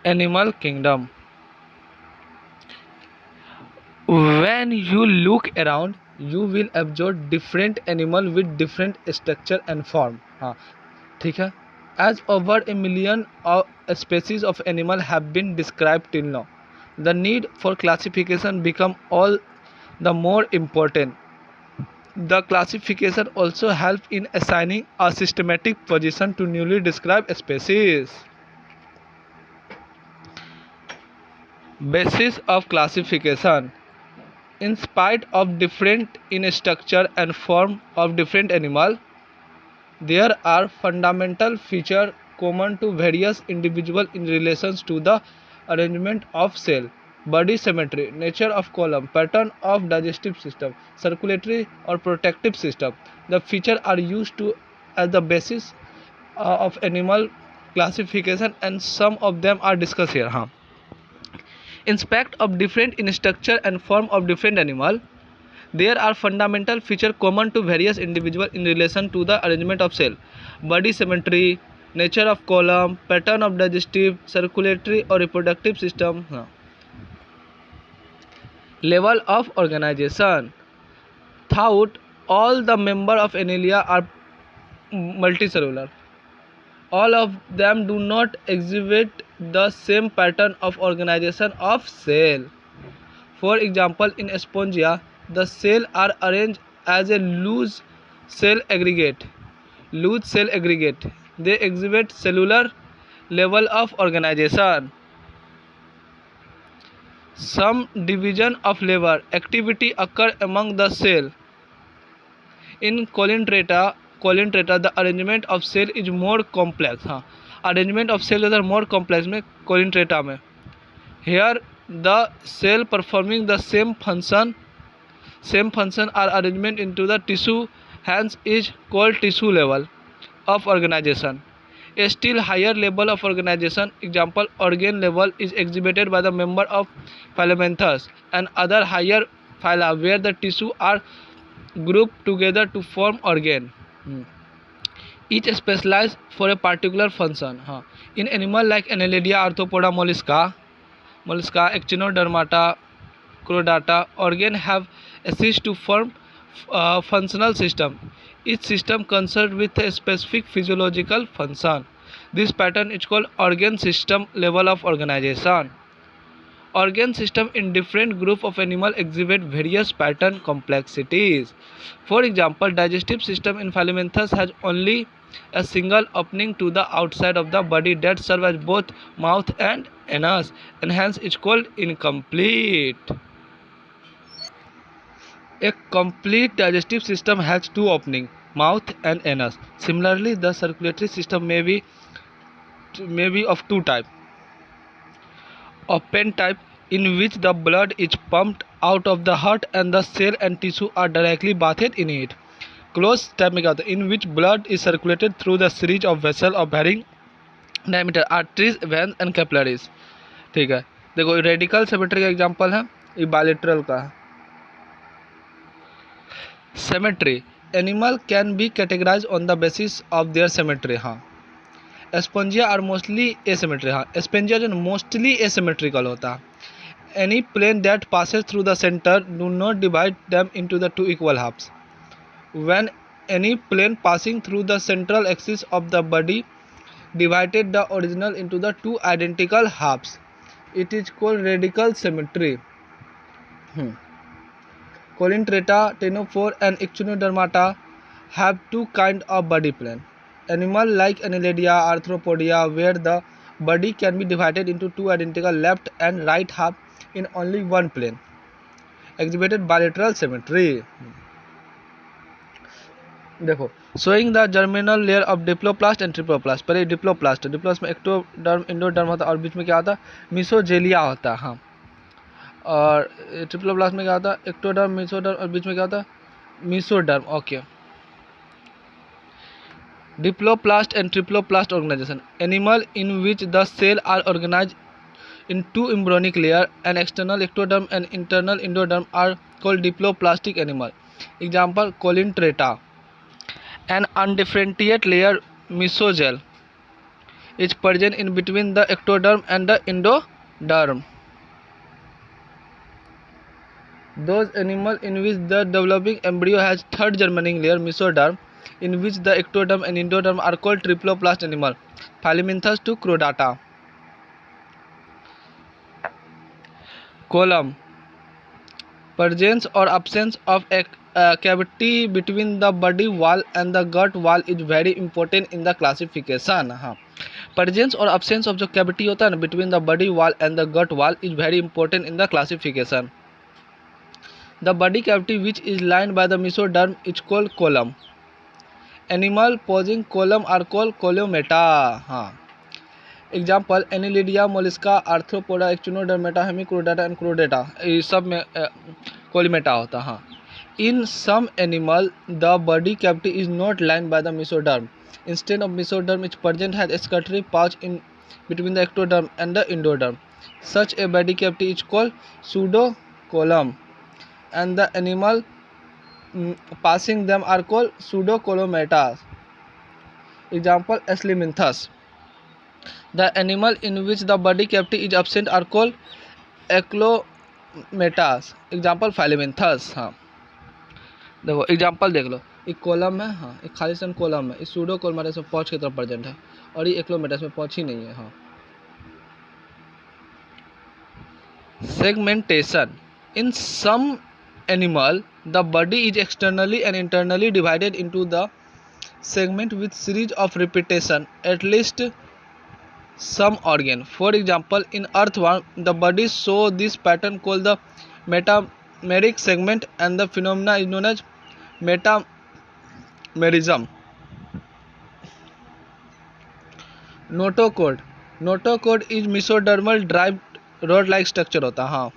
Animal kingdom. When you look around, you will observe different animal with different structure and form. हाँ ठीक है. As over a million of species of animal have been described till now, the need for classification become all the more important. The classification also help in assigning a systematic position to newly described species. Basis of classification. In spite of different in structure and form of different animal, there are fundamental features common to various individuals in relation to the arrangement of cell, body symmetry, nature of column, pattern of digestive system, circulatory or protective system. The features are used to as the basis of animal classification, and some of them are discussed here. In spite of different in structure and form of different animal, there are fundamental features common to various individuals in relation to the arrangement of cell, body symmetry, nature of column, pattern of digestive, circulatory or reproductive system. Level of organization. Throughout, all the members of Annelida are multicellular. All of them do not exhibit the same pattern of organization of cell. For example, in Spongia, the cells are arranged as a loose cell aggregate. They exhibit cellular level of organization. Some division of labor activity occur among the cell. In Colintrata, the arrangement of cell is more complex. Arrangement of cells are more complex में Colintrata में. Here the cell performing the same function or arrangement into the tissue hence is called tissue level of organization. A still higher level of organization, example organ level, is exhibited by the member of Filamentous and other higher phyla where the tissue are grouped together to form organ. Each specialized for a particular function. In animal like Annelida, Arthropoda, mollusca, Echinodermata, Chordata, organ have assist to form functional system. Each system concerned with a specific physiological function. This pattern is called organ system level of organization. Organ system in different group of animal exhibit various pattern complexities. For example, digestive system in Filamentous has only a single opening to the outside of the body that serves as both mouth and anus, and hence is called incomplete. A complete digestive system has two openings, mouth and anus. Similarly, the circulatory system may be of two types. Open type, in which the blood is pumped out of the heart and the cell and tissue are directly bathed in it. Closed type में क्या होता है, in which blood is circulated through the series of vessels of varying diameter, arteries, veins and capillaries. ठीक है, देखो radical symmetry का example है, ये बायलेटरल का है. Symmetry. Animal can be categorized on the basis of their symmetry. Spongia are mostly asymmetrical. Spongia जो mostly asymmetrical होता है. Any plane that passes through the center do not divide them into the two equal halves. When any plane passing through the central axis of the body divided the original into the two identical halves, it is called radical symmetry. Colintrata, ctenophore and Echinodermata have two kinds of body plan. Animal like Annelida, Arthropoda, where the body can be divided into two identical left and right half in only one plane, exhibited bilateral symmetry. देखो, showing the germinal layer of diploplast and triploplast. पहले डिप्लोप्लास्ट में ectoderm, endoderm होता है और बीच में क्या होता है, मिसोजेलिया होता है. और ट्रिप्लोप्लास्ट में क्या होता है, एक्टोडर्म, मिसोडर्म और बीच में क्या होता है, मिसोडर्म. Okay. Diploplast and triploplast organization. Animal in which the cells are organized in two embryonic layers, an external ectoderm and internal endoderm, are called diploplastic animal. Example, Colintrata. An undifferentiated layer, mesogel. is present in between the ectoderm and the endoderm. Those animals in which the developing embryo has third germinating layer, mesoderm, in which the ectoderm and endoderm are called triploplast animal, Phaliminthes to Chordata. Column. Presence or absence of a cavity between the body wall and the gut wall is very important in the classification. हाँ, presence और absence of जो cavity होता है ना between the body wall and the gut wall is very important in the classification. The body cavity which is lined by the mesoderm is called column. Animal posing column are called columeta. हाँ, example annelida, mollusca, arthropoda, echinodermata, hemichordata and chordata, ये सब में coelomata होता है. हाँ, in some animal the body cavity is not lined by the mesoderm. Instead of mesoderm is present has excretory pouch in between the ectoderm and the endoderm. Such a body cavity is called pseudocoelom and the animal passing them are called pseudocolomata. Example Esliminthus. The animal in which the body cavity is absent are called eclometas. Example platyhelminthes. हाँ, देखो example देख लो, एक column है, हाँ एक Khalistan column है, इस pseudo कोलमेटा में पौच की तरफ प्रेजेंट है, और ये एक्लोमेटास में पौच ही नहीं है. हाँ, segmentation. In some animal the body is externally and internally divided into the segment with series of repetition at least some organ. For example, in earthworm, the body show this pattern called the metameric segment, and the phenomena is known as metamerism. Notochord. Notochord is mesodermal derived rod-like structure होता है. हाँ,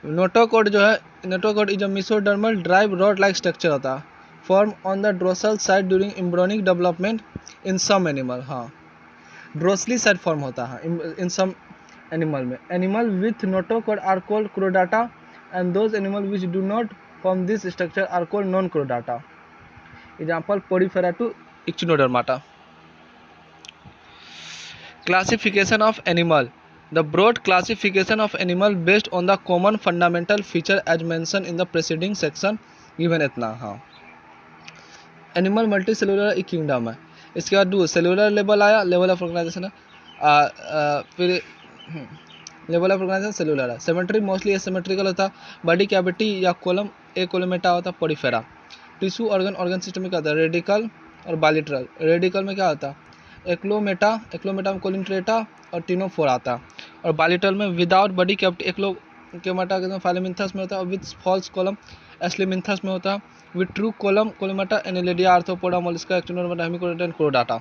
notochord जो है, notochord is a mesodermal derived rod-like structure होता है, form on the dorsal side during embryonic development in some animal. हाँ, ड्रोसली side form होता है इन सम एनिमल में. Animal with notochord are called chordata and those animal which do not form this structure are called non chordata. Example porifera to echinodermata. Classification of animal. The broad classification of animal based on the common fundamental feature as mention in the preceding section given इतना. हाँ, animal multi cellular एक kingdom है. इसके बाद दो cellular level आया, level of organisation है, फिर लेवल ऑफ ऑर्गेनाइजेशन सेलुलर है. सिमेट्री मोस्टली एसिमेट्रिकल होता. बॉडी कैविटी या कॉलम ए कोलोमेटा होता. पोरीफेरा. टिश्यू ऑर्गन सिस्टम में क्या होता है, रेडिकल और बाइलेटरल. रेडिकल में क्या होता है, एक्लोमेटा में कोलिन्ट्रेटा और टिनोफोर आता. और बाइलेटरल में विदाउट बॉडी कैविटी एक्लोमेटा के फाइलेमिंथस में होता है, और विथ फॉल्स कॉलम एस्लिमिंथस में होता है, with true coelom coelomata, annelida, arthropoda, mollusca, echinodermata, hemichordata and chordata.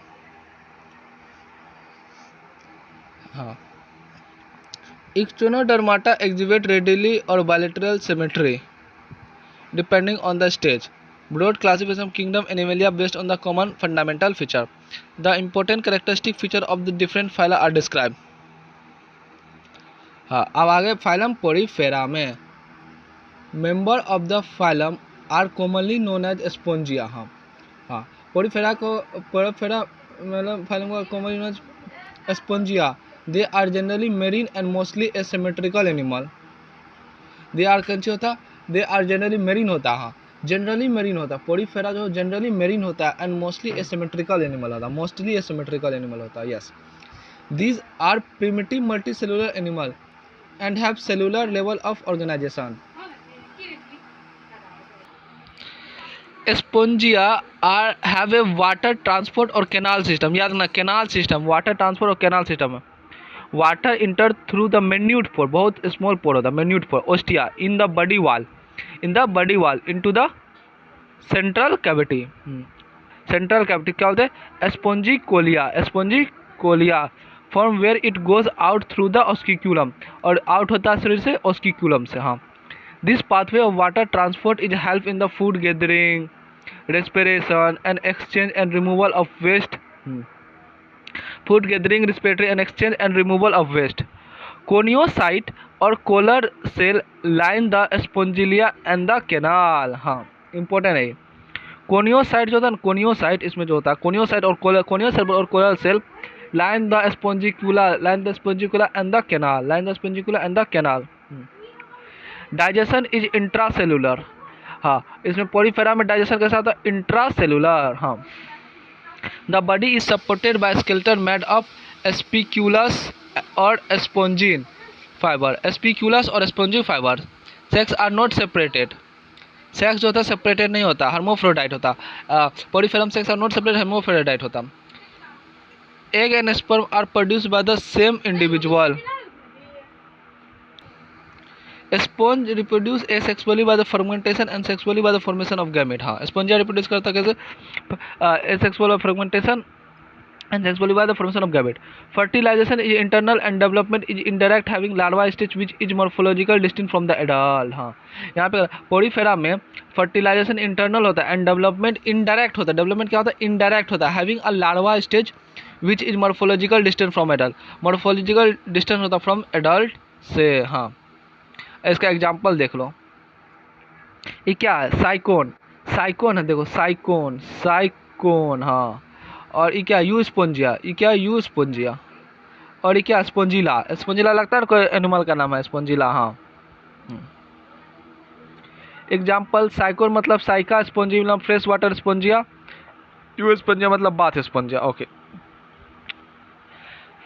हाँ, echinodermata exhibit readily or bilateral symmetry depending on the stage. Broad classification of kingdom Animalia based on the common fundamental feature. The important characteristic feature of the different phyla are described. हाँ, अब आगे phylum Porifera में member of the phylum are commonly known as spongia. हाँ, Porifera मतलब phylum को commonly known as spongia. They are generally marine and mostly asymmetrical animal. They are कंची होता, they are generally marine होता. हाँ, generally marine होता. Porifera जो generally marine होता है एंड मोस्टली एसिमेट्रिकल एनिमल होता. Yes, these are primitive multicellular animal and have cellular level of organisation. Spongia have a water transport और canal system. याद रखना, कैनाल सिस्टम, वाटर ट्रांसपोर्ट और canal system है. Water enter through the minute pore, बहुत small pore होता है, minute pore, ostia, in the body wall into the central cavity. Central cavity क्या होता है, spongocoel from where it goes out through the osculum, और out होता है शरीर से ऑस्किक्यूलम से. हाँ, this pathway of water transport is help in the food gathering, respiration and exchange and removal of waste. Food gathering, respiratory and exchange and removal of waste. Coniocyte और collar cell line the spongilia and the canal. हाँ, important है. कोनियोसाइट जो होता है ना, कोनियोसाइट इसमें जो होता है, कोनियोसाइट और कोनियोसेल और collar cell line the spongicula and the canal. Digestion is intracellular, हाँ इसमें पोरीफेरा में डाइजेशन कैसा होता है, इंट्रासेलुलर। हाँ the body is supported by skeleton made of spicules और स्पोंजिन फाइबर। एस्पिक्यूलस और spongin fibre. Sex are not separated, sex जो होता है सेपरेटेड नहीं होता, हर्मोफ्रोडाइट होता। Porifera sex are not separated, hermaphrodite होता। Egg and sperm are produced by the same individual. Sponge reproduce asexually by the fermentation and sexually by the formation of gamete. हाँ spongia reproduce करता है कैसे, asexual bye fermentation and sexually by the formation of gamete. Fertilization is internal and development is indirect, having larva stage which is morphological distinct from the adult। हाँ यहाँ पे Porifera में fertilisation internal होता है and development indirect होता है। Development क्या होता है, इनडायरेक्ट होता है। Having a larva stage which is morphological distance from adult, morphological distance होता है फ्रॉम एडल्ट से। हाँ इसका एग्जाम्पल देख लो, ये क्या है, साइकोन, साइकोन है देखो, साइकोन साइकोन। हाँ और ये क्या, यू स्पोंजिया, ये क्या यू स्पोंजिया। और ये क्या, स्पोंजिला, स्पोंजिला लगता है ना कोई एनिमल का नाम है, स्पोंजिला। हाँ एग्जाम्पल, साइकोन मतलब scypha, spongilla fresh water spongia, euspongia मतलब bath spongia. Okay.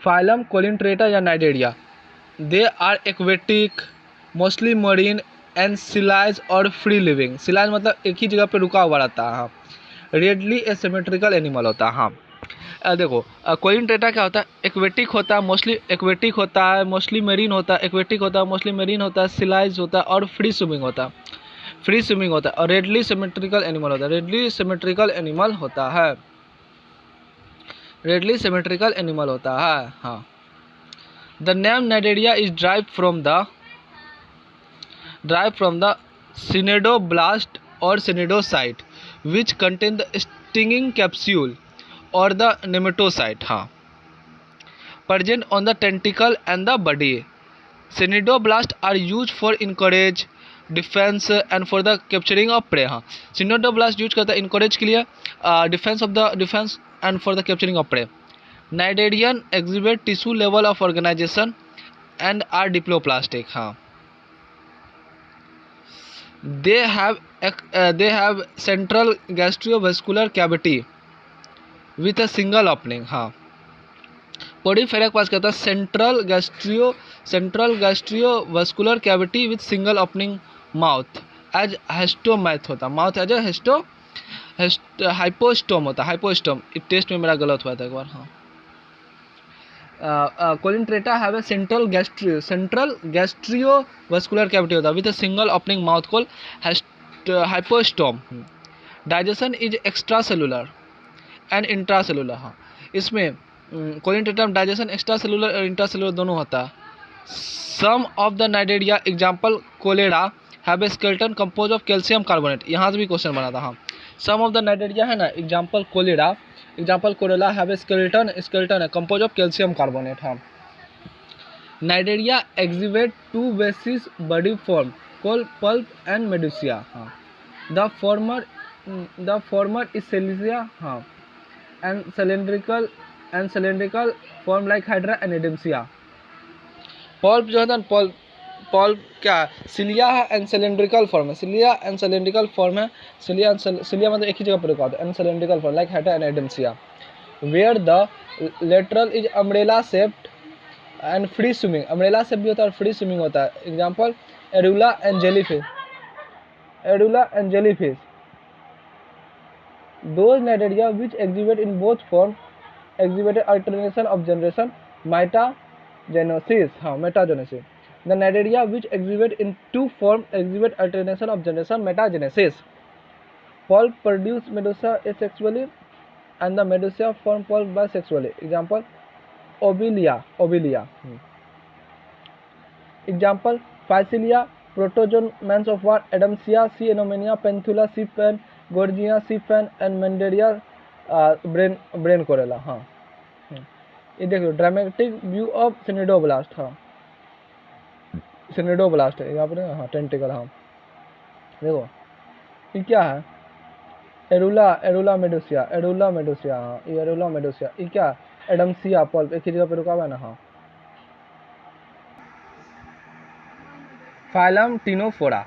Phylum coelenterata या cnidaria, they are aquatic, mostly marine and sessile और फ्री लिविंग। सिलाइज मतलब एक ही जगह पे रुका हुआ रहता है। हाँ रेडली एसिमेट्रिकल एनिमल होता है। हाँ देखो कोलिनट्रेटा क्या होता है, एक्वेटिक होता है, मोस्टली एक्वेटिक होता है, मोस्टली मरीन होता है, एक्वेटिक होता है, मोस्टली मरीन होता है, सिलाइज होता है और फ्री स्विमिंग होता है, फ्री स्विमिंग होता है और रेडली सिमेट्रिकल एनिमल होता है, रेडली सिमेट्रिकल एनिमल होता है, रेडली सिमेट्रिकल एनिमल होता है। हाँ the name cnidaria is drive from the cnidoblast और cnidocyte which contain the stinging capsule or the nematocide। हाँ present on the tentacle and the body। Cnidoblast are used for encourage, defense and for the capturing of prey। हाँ Cnidoblast use करता है encourage के लिए, defense and for the capturing of prey। Cnidarian exhibit tissue level of organization and are diploplastic। हाँ they have central gastrovascular cavity with a single opening। हाँ porifera के पास क्या होता है, central gastrovascular cavity with single opening mouth as hypostome होता है, mouth as hypostome होता है, हाइपोस्टोम। टेस्ट में मेरा गलत हुआ था एक बार। हाँ coelenterata have a central gastrovascular cavity होता है with a single opening mouth called hypostome. Digestion is extra cellular and intra cellular. हाँ इसमें कोलिनट्रेटा में डाइजेशन एक्स्ट्रा सेलुलर और इंट्रा सेलुलर दोनों होता है। Some of the cnidaria example coral have a skeleton compose of calcium carbonate. यहाँ से भी क्वेश्चन बना था। हाँ सम ऑफ द नाइडेरिया है ना, example coral have a skeleton है कंपोज ऑफ कैल्शियम कार्बोनेट। हाँ cnidaria exhibit two basis body form called polyp and medusa. हाँ द फॉर्मर इज सेलिसिया। हाँ and cylindrical form like hydra and adamsia. Polyp जो है ना, polyp क्या है, sessile है एंड सिलेंड्रिकल फॉर्म है, सिलिया मतलब एक ही जगह पर रुका होता है, and cylindrical form like hydra and adamsia. Where the lateral is umbrella shaped and free swimming. Umbrella shape भी होता है और फ्री स्विमिंग होता है। Example aurelia and jellyfish. Those Naderia which exhibit in both forms exhibited alternation of generation, metagenesis। हाँ metagenesis। The Naderia which exhibit in two forms exhibit alternation of generation, metagenesis। Pulp produce medusa asexually and the medusa form pulp bisexually। Example Obelia। Example Phycelia, Protozoans of war, Adamsia, C. anomania, Penthula, C. pen, Gorgia, C. fan and Mandaria brain corella। हाँ ये देखो dramatic view of सिनेडोब्लास्ट। हाँ सिनेडोब्लास्ट है यहाँ पर। हाँ tentacle. हाँ देखो ये क्या है, एरुला मेडुसिया। हाँ ये एरुला मेडुसिया। ये क्या एडम्सिया पल्प, एक ही जगह पे रुका हुआ है ना। हाँ, phylum ctenophora,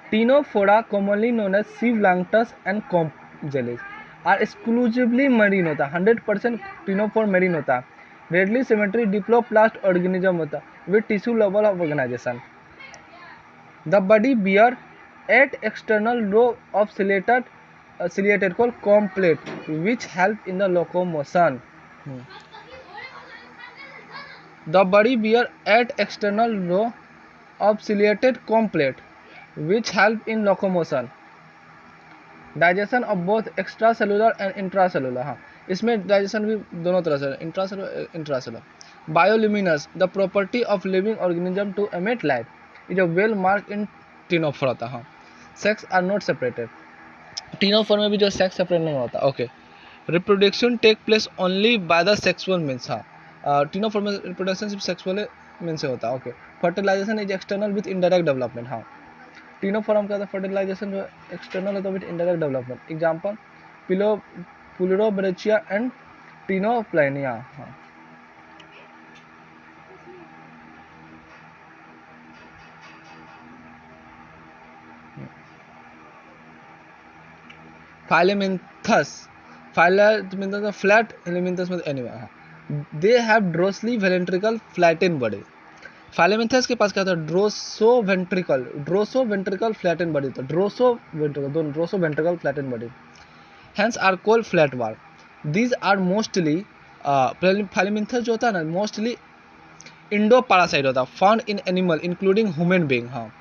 ctenophora commonly known as sea walnuts and comb jellies are exclusively marine होता है, 100% टीनोफोर मरीन होता है, रेडली सिमेट्री डिप्लोप्लास्ट ऑर्गेनिज्म होता है with tissue level of organisation. The body bear 8 external row of ciliated called complete which help in the locomotion. The body bear 8 external row of ciliated complete which help in locomotion. Digestion of both extracellular and intracellular, हाँ इसमें digestion भी दोनों तरह से, intracellular. Bioluminescence, the property of living organism to emit light is a well mark in ctenophora था। हाँ, sex are not separated, ctenophore में भी जो सेक्स सेपरेट नहीं होता। Okay, reproduction take place only by the sexual means, हाँ ctenophore में reproduction सिर्फ सेक्सुअल मीन्स से होता है। Okay, fertilisation is external with indirect development, हाँ टीनोफोरम का फर्टिलाइजेशन जो एक्सटर्नल होता है with indirect development. Example pleurobrachia and ctenoplana. हाँ, फाइलेमिन्थस, फाइलेमिन्थस फ्लैट, हेलिमिन्थस में animal, they have dorsally ventral flatten body. Platyhelminthes के पास क्या था, ड्रोसो वेंट्रिकल फ्लैटेन बॉडी था, dorso ventral flatten body, hence are called flat worm. These are mostly, platyhelminthes जो होता है ना मोस्टली इंडो पैरासाइट होता है, found in animal including human being. हाँ,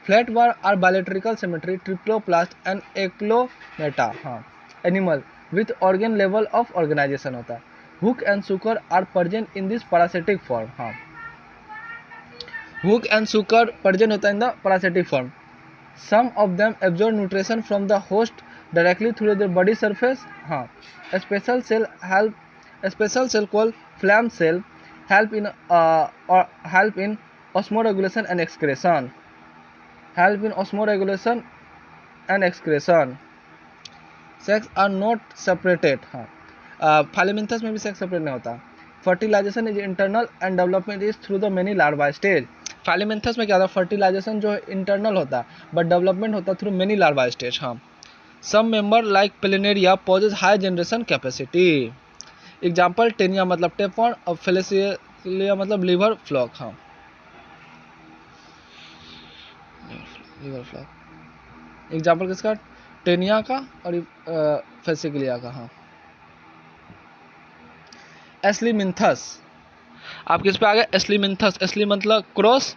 flat worm are bilateral symmetry triploblast and acoelomata, हाँ animal with organ level of organisation होता है। Hook and sucker are present in this parasitic form, हाँ hook and sucker present होता है in the parasitic form. Some of them absorb nutrition from the host directly through their body surface. हाँ, special cell called flame cell help in osmoregulation and excretion, sex are not separated. हाँ, platyhelminthes में भी sex separate नहीं होता। Fertilisation is internal and development is through the many larva stage. फाइलेमिन्थस में क्या था, fertilisation जो है इंटरनल होता है बट डेवलपमेंट होता है थ्रू मेनी लार्वा स्टेज। हाँ, some member like planaria possess high generation capacity. Example taenia मतलब टेपॉन और फेलेसिया मतलब लिवर फ्लॉक। हाँ, लिवर फ्लॉक एग्जाम्पल किसका, टेनिया का और फेसिकिलिया का। हाँ, एस्लीमिन्थस, आप किस पे आ गए, एस्लीमिन्थस, एस्ली मतलब cross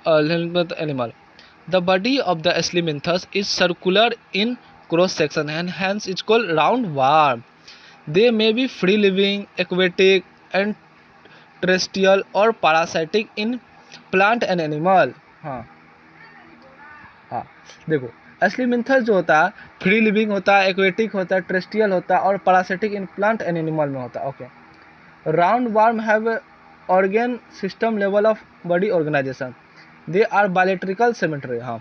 animal. The body of the aschelminthes is circular in cross section and hence is called round worm. They may be free living, aquatic and terrestrial और parasitic in plant and animal. हाँ हाँ, देखो एस्लीमिन्थस जो होता है free living होता है, aquatic होता है, टेरेस्ट्रियल होता है और parasitic in plant and animal में होता है। Okay, round worm have organ system level of body organisation, they are bilateral symmetry. हाँ,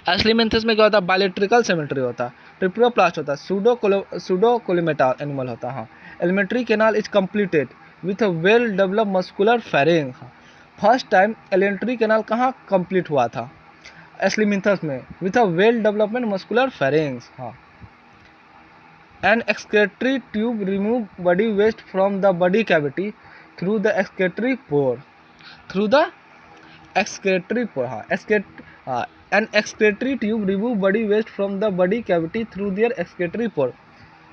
एस्लीमिन्थस में क्या होता है, बायोलैट्रिकल सिमेट्री होता है, ट्रिप्लोप्लास्ट होता है, सूडोकोलिमेटा एनिमल होता है। हाँ, alimentary canal is completed with a well developed muscular pharynx. First time alimentary canal कहाँ कंप्लीट हुआ था, एस्लीमिन्थस में, with a well development muscular pharynx. हाँ, an excretory tube remove body waste from the body cavity through the excretory pore, हाँ an excretory tube remove body waste from the body cavity through their excretory pore.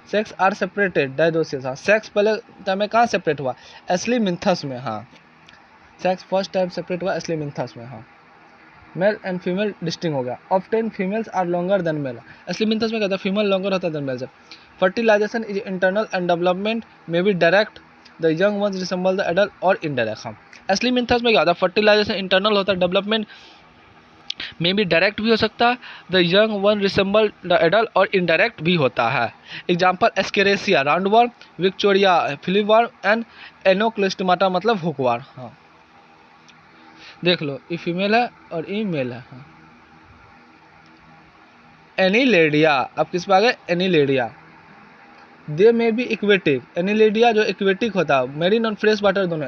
Sex are separated dioecious. हाँ, sex पहले time कहाँ separate हुआ, एस्लीमिन्थस में। हाँ, sex first time separate हुआ एस्लीमिन्थस में। हाँ, मेल एंड फीमेल डिस्टिंग हो गया, often females are longer than male. Aschelminthes में क्या था, फीमेल लॉन्गर होता है देन मेल से। Fertilisation is internal and development may be direct, the young ones resemble the adult और इनडायरेक्ट। हाँ, एस्लीमिन्थस में क्या होता है, फर्टिलाइजेशन इंटरनल होता है, डेवलपमेंट मे बी डायरेक्ट भी हो सकता है, the young one resemble the adult और इनडायरेक्ट भी होता है। एग्जाम्पल एस्केरेसिया राउंडवर्म, विक्टोरिया फिलीवर्म एंड एनोक्लिस्टमाटा मतलब हुकवार। हाँ, देख लो ये फीमेल है और ये मेल है। हाँ, एनीलेडिया, अब किस पे आ गए, एनीलेडिया, दे में भी इक्वेटिक, एनिलिडिया जो इक्वेटिक होता है, मेरीन और फ्रेश वाटर दोनों,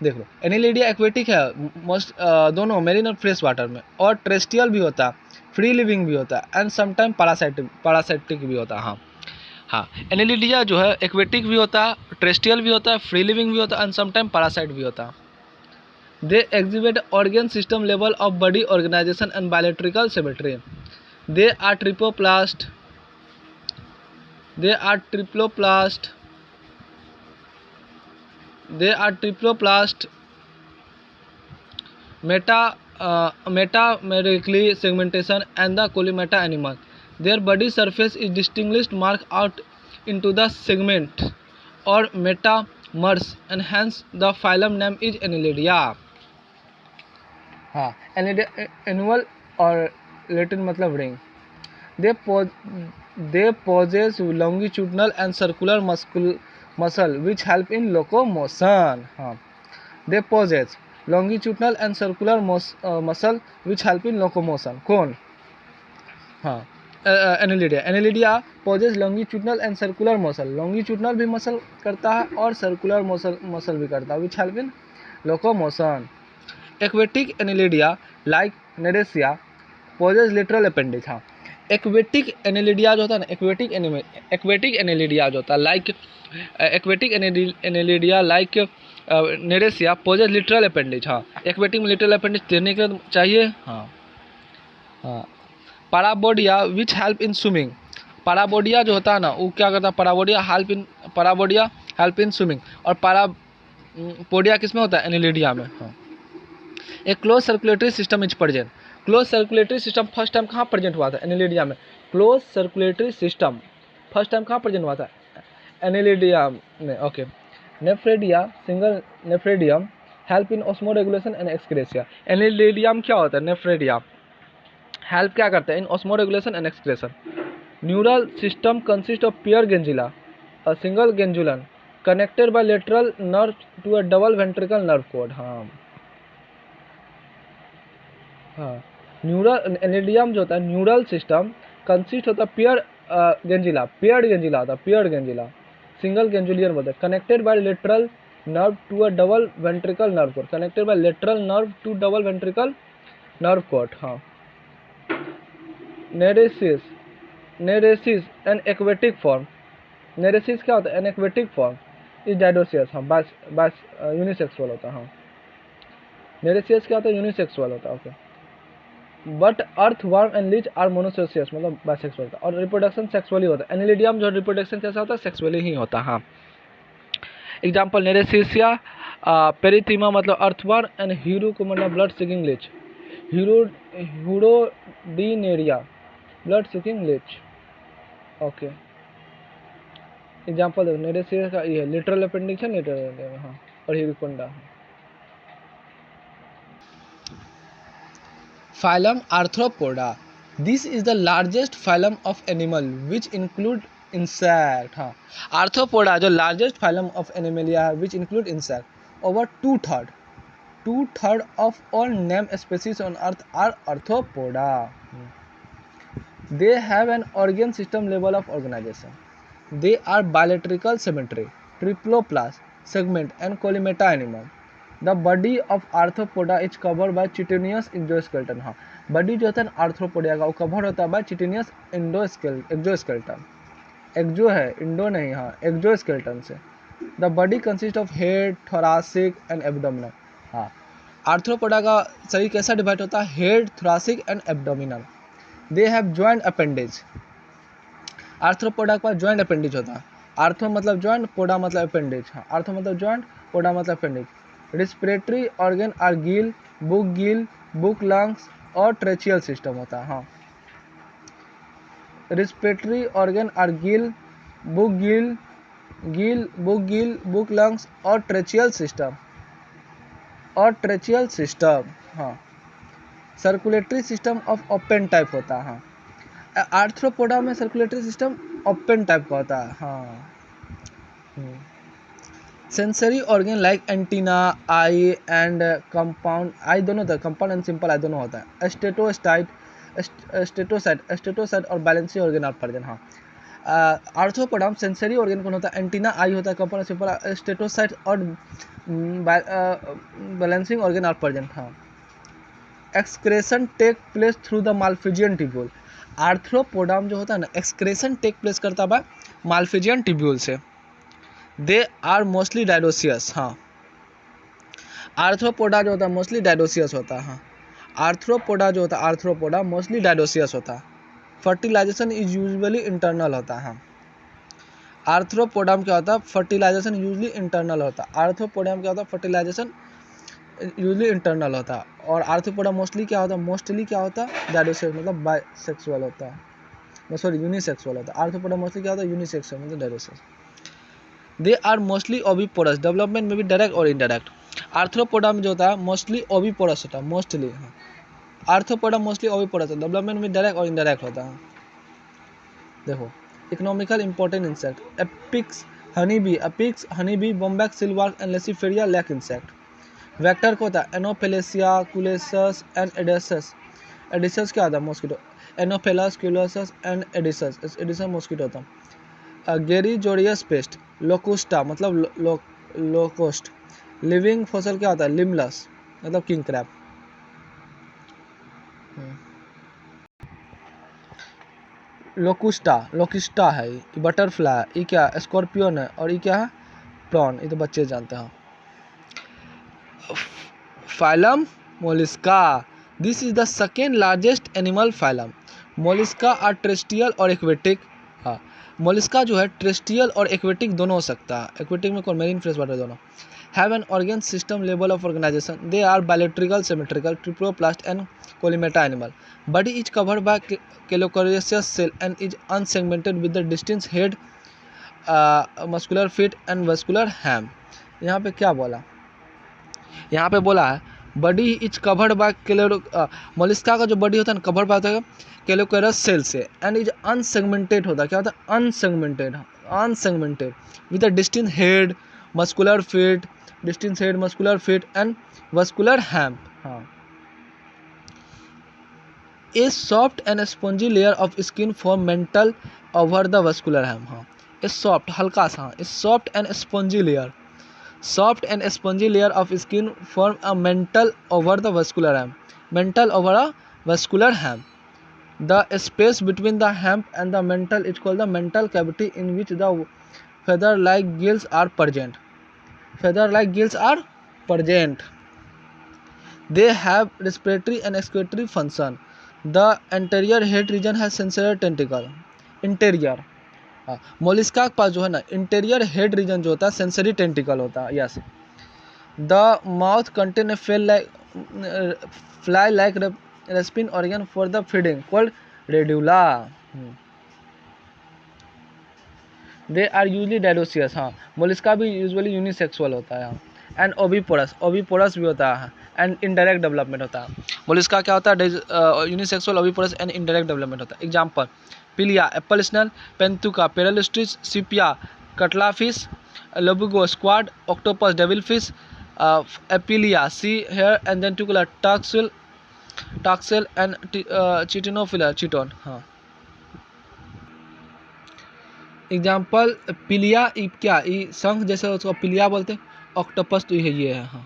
देख लो एनिलिडिया एक्वेटिक है मोस्ट, दोनों मेरीन और फ्रेश वाटर में, और टेरेस्ट्रियल भी होता है, फ्री लिविंग भी होता है, एंड समटाइम पैरासाइटिक भी होता है। हाँ हाँ, एनिलिडिया जो है एक्वेटिक भी होता है, टेरेस्ट्रियल भी होता है, फ्री लिविंग भी होता है, एंड समटाइम पैरासाइट भी होता है। They exhibit organ system level of body organisation and biological symmetry. They are triploblast, they are triploplast, metamerically segmentation and the collimata animal. Their body surface is distinguished marked out into the segment or metamers, and hence the phylum name is Annelidia. हाँ, annual और Latin मतलब ring. They possess longitudinal and circular muscle which help in locomotion. हाँ, they possess longitudinal and circular muscle which help in locomotion. कौन? हाँ, annelida possess longitudinal and circular muscle, longitudinal भी muscle करता है और circular muscle भी करता है which help in locomotion. Aquatic annelida like nereis possess lateral appendages. हाँ, एक्वेटिक एनिलिडिया जो होता है ना, एक्वेटिक एनिलिडिया जो होता है like aquatic annelida like nereis possess lateral appendages. हाँ, एक्वेटिक में लिटरल अपेंडिज देने के चाहिए। हाँ हाँ, पैराबोडिया विच हेल्प इन स्विमिंग, पैराबोडिया जो होता है ना वो क्या करता है, पैराबोडिया हेल्प इन स्विमिंग, और पैरापोडिया किस में होता है, एनिलिडिया में। हाँ, एक close circulatory system is present, close circulatory system first time कहाँ प्रेजेंट हुआ था, एनिलिडिया में। Close circulatory system first time कहाँ प्रेजेंट हुआ था, एनिलिडिया में। Okay, nephridia single nephridium help in osmoregulation and excretion. एनिलिडियम क्या होता है, नेफ्रेडिया हेल्प क्या करता है in osmoregulation and excretion. Neural system consist of pair ganglia, a single ganglion connected by lateral nerve to a double ventricle nerve cord. हाँ हाँ, neural एनिलिडियम जो होता है न्यूरल सिस्टम कंसिस्ट होता है पेयर गेंजिला, पेयर्ड गेंजिला होता है, पेयर्ड गेंजिला, सिंगल गेंजुलियर होता है, connected by lateral nerve to a double ventricle nerve cord, connected by lateral nerve to double ventricle nerve cord. हाँ, Nereis an aquatic form, Nereis क्या होता है, an aquatic form is dioecious. हाँ, बस unisexual होता है। हाँ, नेरेसियस क्या होता है, यूनिसेक्सुअल होता है। Okay, but earthworm and leech are monoecious, मतलब बाइसेक्सुअल होता है, और रिप्रोडक्शन सेक्सुअली होता है। एनिलिडियम जो रिप्रोडक्शन कैसा होता है, सेक्सुअली ही होता है। हाँ, एग्जाम्पल नेरेसिसिया पेरिथीमा मतलब अर्थवर्म, एंड हीरो को मतलब blood sucking leech, Hirudinaria blood sucking leech. Okay, example देखो नेरेसिया का ये लिटरल अपेंडिक्स है, लिटरल। हाँ, और हीरोकोंडा। Phylum Arthropoda. This is the largest phylum of animal which include insect. हाँ, आर्थ्रोपोडा जो लार्जेस्ट फाइलम ऑफ एनिमलिया है which include insect. Over two third of all name species on earth are Arthropoda. They have an organ system level of organization. They are bilateral symmetry, triploplast, segment and collimata animal. The body of arthropoda is covered by chitinous exoskeleton. हाँ, body जो होता है आर्थ्रोपोडिया का वो cover होता है bye चिटिनियस exoskeleton. Exo है, Indo नहीं. हाँ, एक्सोस्केलेटन से. The body consist of head, thoracic and abdominal. हाँ, आर्थ्रोपोडा का शरीर कैसा डिवाइड होता है, head, thoracic and abdominal. They have joint appendage. Arthropoda के पास जॉइंट अपेंडेज होता है. आर्थो मतलब जॉइंट, पोडा मतलब अपेंडेज. हाँ, आर्थो मतलब जॉइंट, पोडा मतलब appendage. Respiratory organ are gill, book lungs और ट्रेचियल सिस्टम होता है. हाँ, respiratory organ are gill, book lungs और ट्रेचियल सिस्टम. हाँ, circulatory system of open type होता है. हाँ, आर्थ्रोपोडा में सर्कुलेटरी सिस्टम ओपन टाइप का होता है. हाँ, sensory organ like antenna, eye and compound eye दोनों होता है, कंपाउंड एंड सिंपल आई दोनों होता है. स्टेटोसाइट और बैलेंसी ऑर्गन आर प्रेजेंट. हाँ, आर्थ्रोपोडा सेंसरी ऑर्गन कौन होता है, एंटीना आई होता है, कंपोनेंट सिंपल स्टेटोसाइट और बैलेंसिंग ऑर्गन आर प्रेजेंट। हाँ, excretion take place through the Malpighian tubule. आर्थ्रोपोडाम जो होता है ना, एक्सक्रेशन टेक प्लेस करता है मालफिजियन टिब्यूल से। They are mostly dioecious. हाँ, आर्थ्रोपोडा जो होता है मोस्टली डायडोसियस होता है। हाँ, आर्थ्रोपोडा जो होता है, आर्थ्रोपोडा मोस्टली डायडोसियस होता है। फर्टिलाइजेशन इज यूजुअली इंटरनल होता है। आर्थ्रोपोडम क्या होता है, फर्टिलाइजेशन यूजुअली इंटरनल होता है। आर्थ्रोपोडम क्या होता है, फर्टिलाइजेशन यूजुअली इंटरनल होता है। और आर्थ्रोपोडा मोस्टली क्या होता है, मोस्टली क्या होता है, डायडोसियस मतलब बाइसेक्सुअल होता है, सॉरी यूनिसेक्सुअल होता है। आर्थ्रोपोडा मोस्टली क्या होता है, यूनिसेक्सुअल मतलब dioecious. They are mostly oviparous, development में भी डायरेक्ट और इनडायरेक्ट। आर्थ्रोपोडा में जो होता है मोस्टली ओविपोरस होता है, मोस्टली। आर्थ्रोपोडा मोस्टली ओविपोरस होता है, डेवलपमेंट में डायरेक्ट और इनडायरेक्ट होता है। देखो, economical important insect, Apis honey bee, Bombyx सिल्वर्स and Laccifer lac insect. Vector को होता है एनोफेलेसिया, कुलेसस एंड एडेसस। एडिसस क्या होता है, मॉस्किटो। एनोफेलस, कुलेसस एंड एडिसस, एडिसन मॉस्किटो होता है। गेरीजोरियस पेस्ट, लोकुस्टा मतलब लोकोस्ट। लिविंग फॉसल क्या होता है, लिमलस मतलब किंग क्रैब। लोकिस्टा है, ये बटरफ्लाई, ये क्या स्कॉर्पियन है, और ये क्या है, प्रॉन, ये तो बच्चे जानते हैं। Phylum Mollusca, this is the second largest animal phylum. Mollusca are terrestrial और एक्वेटिक। हाँ, मोलिस्का जो है टेरेस्ट्रियल और एक्वेटिक दोनों हो सकता है। एक्वेटिक में कौन, मेरीन, फ्रेश वाटर दोनों। Have an organ system level of organisation, they are bilaterally, symmetrical, triploblastic and coelomate animal. Body is covered by calcareous shell and is unsegmented with the distinct head, muscular feet and visceral hump. यहाँ पे क्या बोला, यहाँ पे बोला है body is covered by Mollusca का जो बॉडी होता है ना, कवर्ड बाय होता है कैलोकोरस सेल से, एंड इज अनसेगमेंटेड होता है। क्या होता है, unsegmented with a distinct head, muscular feet, and visceral hump. हाँ, a soft and spongy layer of skin form mantle over the visceral hump. हाँ, ए सॉफ्ट, हल्का सा, a soft and spongy layer, soft and spongy layer of skin form a mantle over the vascular hem. The space between the hem and the mantle is called the mantle cavity, in which the feather-like gills are present. They have respiratory and excretory function. The anterior head region has sensory tentacle. Interior, मोलिस्का के पास जो है ना, interior head region जो होता है sensory tentacle होता है। Yes, the mouth contain a file like rasping organ for the feeding called radula. They are usually dioecious. हाँ, मोलिस्का भी यूजुअली यूनिसेक्सुअल होता है। एंड ओविपोरस भी होता है, एंड इनडायरेक्ट डेवलपमेंट होता है। मोलिस्का क्या होता है, unisexual, oviparous and indirect development होता है। Example, Pila, apple snail, Pinctada, pearl oyster, Sepia, cuttlefish, Loligo, squid, octopus, devilfish, Aplysia, sea hare and Dentalium, tusk shell and Chaetopleura, chiton. हाँ, एग्जाम्पल, पिलिया क्या, ये शंख जैसे उसको पिलिया बोलते हैं। ऑक्टोपस तो ये है। हाँ,